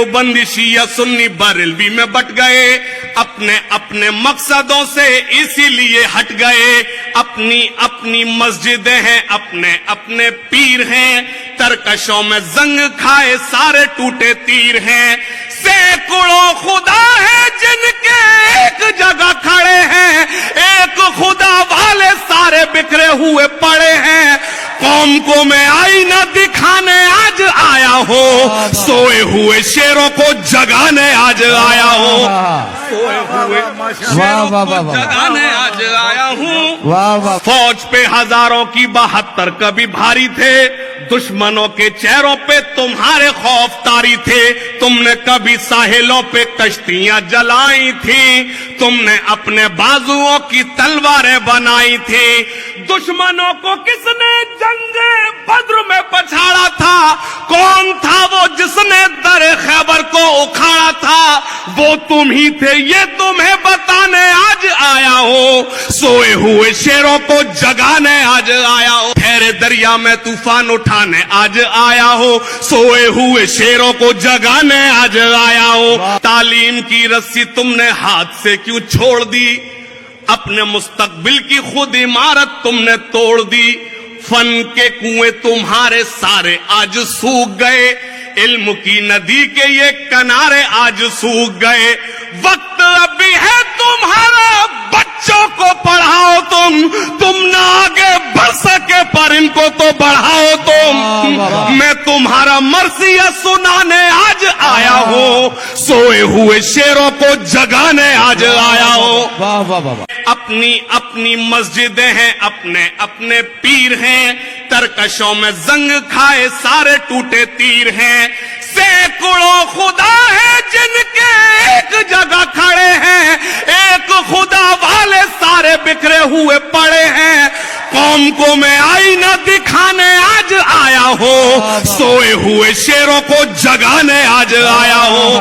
دیوبندی شیعہ سنی بریلوی میں بٹ گئے، اپنے اپنے مقصدوں سے اسی لیے ہٹ گئے، اپنی اپنی مسجدیں ہیں، اپنے اپنے پیر ہیں، ترکشوں میں زنگ کھائے سارے ٹوٹے تیر ہیں، سینکڑوں خدا ہیں جن کے ایک جگہ کھڑے ہیں، ایک خدا والے سارے بکھرے ہوئے پڑے ہیں، قوم کو میں آئینہ دکھانے آج آیا ہوں، سوئے ہوئے شیروں کو جگانے آج آیا ہوں، سوئے ہوئے شیروں کو جگانے آج آیا ہوں۔ فوج پہ ہزاروں کی 72 کبھی بھاری تھے، دشمنوں کے چہروں پہ تمہارے خوف طاری تھے، تم نے کبھی ساحلوں پہ کشتیاں جلائی تھی، تم نے اپنے بازوؤں کی تلواریں بنائی تھی، دشمنوں کو کس نے جنگ بدر میں پچھاڑا تھا؟ کون تھا وہ جس نے در خیبر کو اکھاڑا تھا؟ وہ تم ہی تھے، یہ تمہیں بتانے آج آیا ہوں، سوئے ہوئے شیروں کو جگانے آج آیا ہوں، ٹھہرے دریا میں طوفان اٹھانے آج آیا ہوں، سوئے ہوئے شیروں کو جگانے آج آیا ہوں۔ تعلیم کی رسی تم نے ہاتھ سے کیوں چھوڑ دی؟ اپنے مستقبل کی خود عمارت تم نے توڑ دی، فن کے کنویں تمہارے سارے آج سوکھ گئے، علم کی ندی کے یہ کنارے آج سوکھ گئے، وقت ابھی ہے تمہارا، بچوں کو پڑھاؤ تم نہ آگے بڑھ سکے پر ان کو تو بڑھاؤ تم، میں تمہارا مرثیہ سنانے آج آیا ہوں، سوئے ہوئے شیروں کو جگانے آج آیا ہوں۔ اپنی اپنی مسجدیں ہیں، اپنے اپنے پیر ہیں، ترکشوں میں زنگ کھائے سارے ٹوٹے تیر ہیں، سینکڑوں خدا ہیں جن کے ایک جگہ کھڑے ہیں، ایک خدا والے سارے بکھرے ہوئے پڑے ہیں، قوم کو میں آئینہ دکھانے آج آیا ہوں، سوئے ہوئے شیروں کو جگانے آج آیا ہوں۔